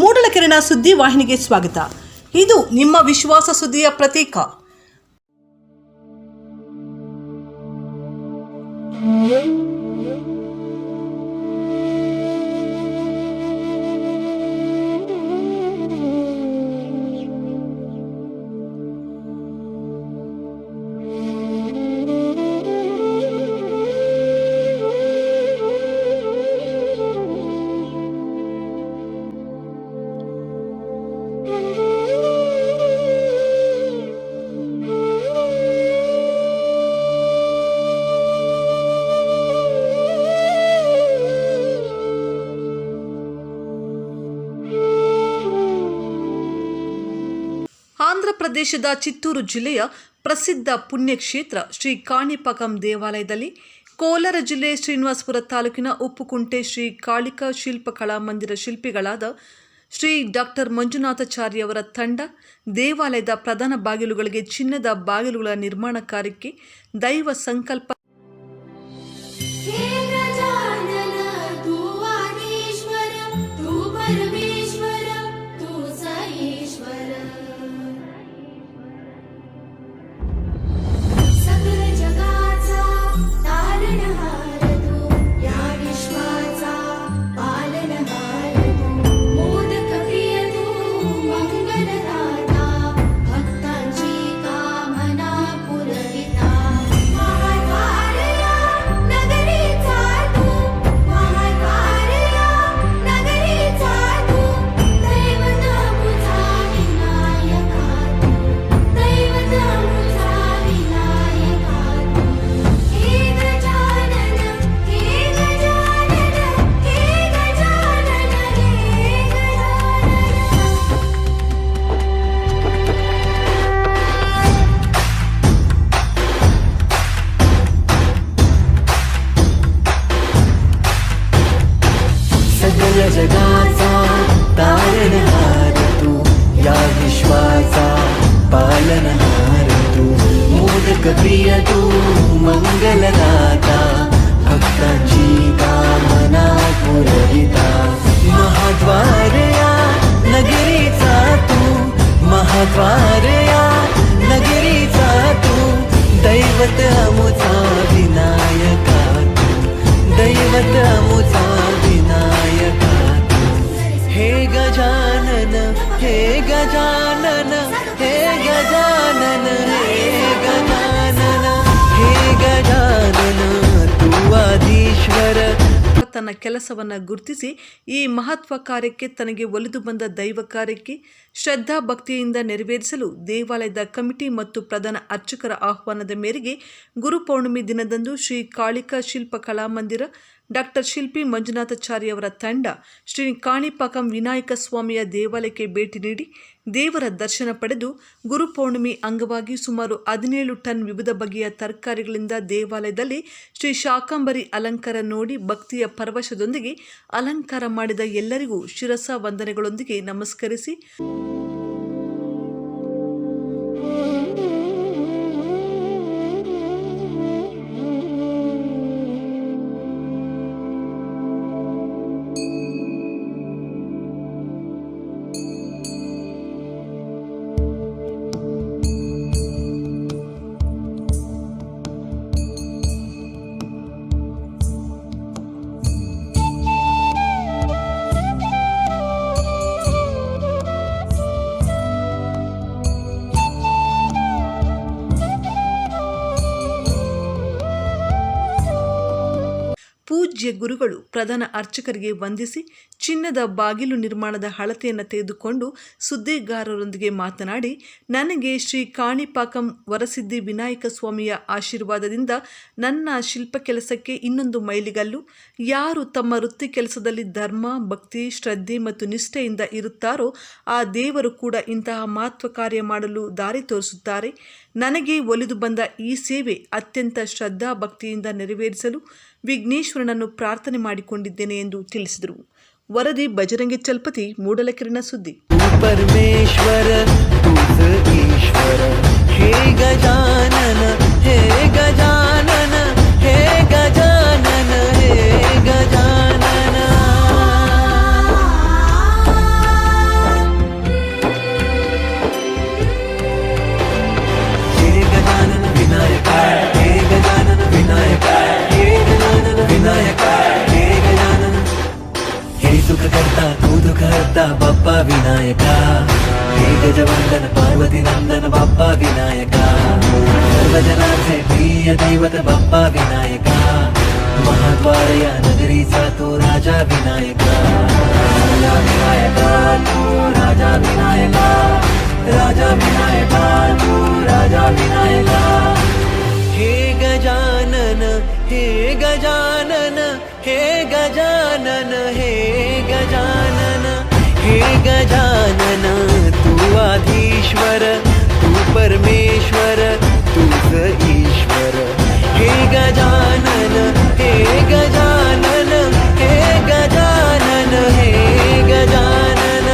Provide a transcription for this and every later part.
ಮೂಡಲಕೆರೆನ ಸುದ್ದಿ ವಾಹಿನಿಗೆ ಸ್ವಾಗತ. ಇದು ನಿಮ್ಮ ವಿಶ್ವಾಸ ಸುದ್ದಿಯ ಪ್ರತೀಕ. ಆಂಧ್ರಪ್ರದೇಶದ ಚಿತ್ತೂರು ಜಿಲ್ಲೆಯ ಪ್ರಸಿದ್ಧ ಪುಣ್ಯಕ್ಷೇತ್ರ ಶ್ರೀ ಕಾಣಿಪಾಕಂ ದೇವಾಲಯದಲ್ಲಿ ಕೋಲಾರ ಜಿಲ್ಲೆ ಶ್ರೀನಿವಾಸಪುರ ತಾಲೂಕಿನ ಉಪ್ಪುಕುಂಟೆ ಶ್ರೀ ಕಾಳಿಕಾ ಶಿಲ್ಪಕಲಾ ಮಂದಿರ ಶಿಲ್ಪಿಗಳಾದ ಶ್ರೀ ಡಾಕ್ಟರ್ ಮಂಜುನಾಥಾಚಾರ್ಯವರ ತಂಡ ದೇವಾಲಯದ ಪ್ರಧಾನ ಬಾಗಿಲುಗಳಿಗೆ ಚಿನ್ನದ ಬಾಗಿಲುಗಳ ನಿರ್ಮಾಣ ಕಾರ್ಯಕ್ಕೆ ದೈವ ಸಂಕಲ್ಪ जगाचा तारणहार तू, या विश्वाचा पालनहार तू, मोदक प्रिय तू, मंगलदाता, भक्तांची कामना पुरविता, महाद्वार या नगरीचा तू, महाद्वार या नगरीचा तू, दैवत अमुचा विनायका तू, दैवत अमुचा विनायका. हे गजानन, हे गजानन, हे गजानन, हे गजानन, हे गजानन, तू आदीश्वर. ತನ್ನ ಕೆಲಸವನ್ನು ಗುರುತಿಸಿ ಈ ಮಹತ್ವ ಕಾರ್ಯಕ್ಕೆ ತನಗೆ ಒಲಿದು ಬಂದ ದೈವ ಕಾರ್ಯಕ್ಕೆ ಶ್ರದ್ಧಾ ಭಕ್ತಿಯಿಂದ ನೆರವೇರಿಸಲು ದೇವಾಲಯದ ಕಮಿಟಿ ಮತ್ತು ಪ್ರಧಾನ ಅರ್ಚಕರ ಆಹ್ವಾನದ ಮೇರೆಗೆ ಗುರುಪೌರ್ಣಮಿ ದಿನದಂದು ಶ್ರೀ ಕಾಳಿಕಾ ಶಿಲ್ಪಕಲಾ ಮಂದಿರ ಡಾಕ್ಟರ್ ಶಿಲ್ಪಿ ಮಂಜುನಾಥಾಚಾರ್ಯವರ ತಂಡ ಶ್ರೀ ಕಾಣಿಪಾಕಂ ವಿನಾಯಕ ಸ್ವಾಮಿಯ ದೇವಾಲಯಕ್ಕೆ ಭೇಟಿ ನೀಡಿ ದೇವರ ದರ್ಶನ ಪಡೆದು ಗುರುಪೌರ್ಣಮಿ ಅಂಗವಾಗಿ ಸುಮಾರು 17 ಟನ್ ವಿವಿಧ ಬಗೆಯ ತರಕಾರಿಗಳಿಂದ ದೇವಾಲಯದಲ್ಲಿ ಶ್ರೀ ಶಾಕಂಬರಿ ಅಲಂಕಾರ ನೋಡಿ ಭಕ್ತಿಯ ಪರವಶದೊಂದಿಗೆ ಅಲಂಕಾರ ಮಾಡಿದ ಎಲ್ಲರಿಗೂ ಶಿರಸ ವಂದನೆಗಳೊಂದಿಗೆ ನಮಸ್ಕರಿಸಿ ಪೂಜ್ಯ ಗುರುಗಳು ಪ್ರಧಾನ ಅರ್ಚಕರಿಗೆ ವಂದಿಸಿ ಚಿನ್ನದ ಬಾಗಿಲು ನಿರ್ಮಾಣದ ಅಳತೆಯನ್ನು ತೆಗೆದುಕೊಂಡು ಸುದ್ದಿಗಾರರೊಂದಿಗೆ ಮಾತನಾಡಿ, ನನಗೆ ಶ್ರೀ ಕಾಣಿಪಾಕಂ ವರಸಿದ್ಧಿ ವಿನಾಯಕ ಸ್ವಾಮಿಯ ಆಶೀರ್ವಾದದಿಂದ ನನ್ನ ಶಿಲ್ಪ ಕೆಲಸಕ್ಕೆ ಇನ್ನೊಂದು ಮೈಲಿಗಲ್ಲು. ಯಾರು ತಮ್ಮ ವೃತ್ತಿ ಕೆಲಸದಲ್ಲಿ ಧರ್ಮ, ಭಕ್ತಿ, ಶ್ರದ್ಧೆ ಮತ್ತು ನಿಷ್ಠೆಯಿಂದ ಇರುತ್ತಾರೋ ಆ ದೇವರು ಕೂಡ ಇಂತಹ ಮಹತ್ವ ಕಾರ್ಯ ಮಾಡಲು ದಾರಿ ತೋರಿಸುತ್ತಾರೆ. ನನಗೆ ಒಲಿದು ಬಂದ ಈ ಸೇವೆ ಅತ್ಯಂತ ಶ್ರದ್ಧಾ ಭಕ್ತಿಯಿಂದ ನೆರವೇರಿಸಲು ವಿಘ್ನೇಶ್ವರನನ್ನು ಪ್ರಾರ್ಥನೆ ಮಾಡಿಕೊಂಡಿದ್ದೇನೆ ಎಂದು ತಿಳಿಸಿದರು. ವರದಿ ಬಜರಂಗಿ ಚಲ್ಪತಿ, ಮೂಡಲಕೆರೆನ ಸುದ್ದಿ. ಪರಮೇಶ್ವರ ಈಶ್ವರ, ಹೇ ಗಜಾನನ, ಹೇ ಗಜಾನನ, ಹೇ ಗಜಾನನ, ಹೇ ಗಜಾನನ. सुखकर्ता कौतुकहर्ता बाप्पा विनायक हे गजवंदन पार्वती नंदन बाप्पा विनायक सर्वजनांचे प्रिय दैवत बाप्पा विनायक महाद्वारया नगरीचा तो राजा विनायक राजा विनायक तू राजा विनायक राजा विनायक तू राजा विनायक हे गजानन हे गजानन हे गजानन हे गजानन हे गजानन तू आधीश्वर तू परमेश्वर तूच ईश्वर हे गजानन हे गजानन हे गजानन हे गजानन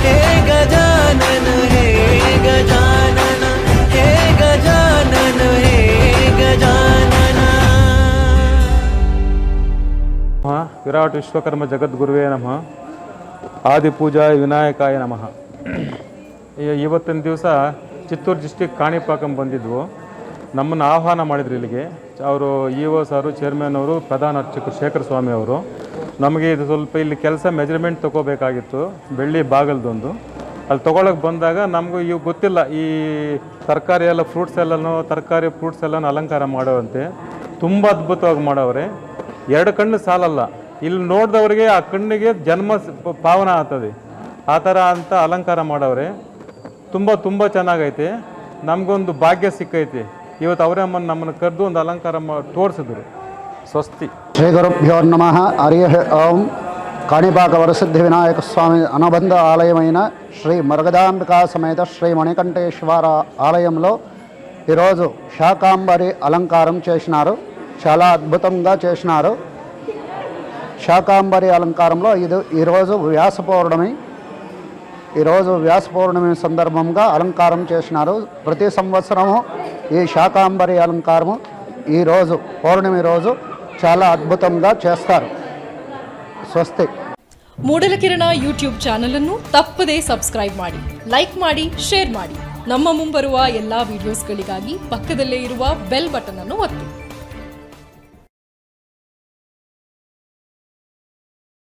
हे गजानन हे गजानन हे गजानन हे गजानन ವಿರಾಟ್ ವಿಶ್ವಕರ್ಮ ಜಗದ್ಗುರುವೇ ನಮಃ ಆದಿಪೂಜಾ ವಿನಾಯಕಾಯ ನಮಃ. ಇವತ್ತಿನ ದಿವಸ ಚಿತ್ತೂರು ಡಿಸ್ಟಿಕ್ ಕಾಣಿಪಾಕಂ ಬಂದಿದ್ವು. ನಮ್ಮನ್ನು ಆಹ್ವಾನ ಮಾಡಿದ್ರು ಇಲ್ಲಿಗೆ. ಅವರು ಇ.ಒ. ಸಾರು, ಚೇರ್ಮನ್ ಅವರು, ಪ್ರಧಾನ ಅರ್ಚಕರು ಶೇಖರ್ ಸ್ವಾಮಿ ಅವರು. ನಮಗೆ ಇದು ಸ್ವಲ್ಪ ಇಲ್ಲಿ ಕೆಲಸ ಮೆಜರ್ಮೆಂಟ್ ತೊಗೋಬೇಕಾಗಿತ್ತು, ಬೆಳ್ಳಿ ಬಾಗಲ್ದೊಂದು. ಅಲ್ಲಿ ತೊಗೊಳಕ್ಕೆ ಬಂದಾಗ ನಮಗೂ ಇವು ಗೊತ್ತಿಲ್ಲ, ಈ ತರಕಾರಿ ಎಲ್ಲ ಫ್ರೂಟ್ಸ್ ಎಲ್ಲನೂ ಅಲಂಕಾರ ಮಾಡೋವಂತೆ ತುಂಬ ಅದ್ಭುತವಾಗಿ ಮಾಡವ್ರೆ. ಎರಡು ಕಣ್ಣು ಸಾಲಲ್ಲ, ಇಲ್ಲಿ ನೋಡಿದವ್ರಿಗೆ ಆ ಕಣ್ಣಿಗೆ ಜನ್ಮ ಪಾವನ ಆಗ್ತದೆ ಆ ಥರ ಅಂತ ಅಲಂಕಾರ ಮಾಡವ್ರೆ. ತುಂಬ ಚೆನ್ನಾಗೈತೆ. ನಮಗೊಂದು ಭಾಗ್ಯ ಸಿಕ್ಕೈತೆ. ಇವತ್ತು ಅವರೇ ನಮ್ಮನ್ನು ಕರೆದು ಒಂದು ಅಲಂಕಾರ ತೋರಿಸಿದ್ರು. ಸ್ವಸ್ತಿ. ಶ್ರೀ ಗುರುಭ್ಯೋ ನಮಃ. ಹರಿ ಓಂ. కాణిపాక వరసిద్ధి వినాయక స్వామి అనుబంధ ఆలయమైన శ్రీ మరగదాంబికా సమేత శ్రీ మణికంఠేశ్వర ఆలయంలో ఈరోజు శాకాంబరి అలంకారం చేసినారు. చాలా అద్భుతంగా చేసినారు. శాకాంబరి అలంకారంలో ఈరోజు వ్యాస పౌర్ణమి. ఈరోజు వ్యాస పౌర్ణమి సందర్భంగా అలంకారం చేసినారు. ప్రతి సంవత్సరము ఈ శాకాంబరి అలంకారము ఈరోజు పౌర్ణమి రోజు చాలా అద్భుతంగా చేస్తారు. ಸ್ವಸ್ತಿ. ಮೂಡಲಕಿರಣ ಯೂಟ್ಯೂಬ್ ಚಾನಲ್ ಅನ್ನು ತಪ್ಪದೇ ಸಬ್ಸ್ಕ್ರೈಬ್ ಮಾಡಿ, ಲೈಕ್ ಮಾಡಿ, ಶೇರ್ ಮಾಡಿ. ನಮ್ಮ ಮುಂಬರುವ ಎಲ್ಲಾ ವಿಡಿಯೋಸ್ಗಳಿಗಾಗಿ ಪಕ್ಕದಲ್ಲೇ ಇರುವ ಬೆಲ್ ಬಟನ್ ಅನ್ನು ಒತ್ತಿ.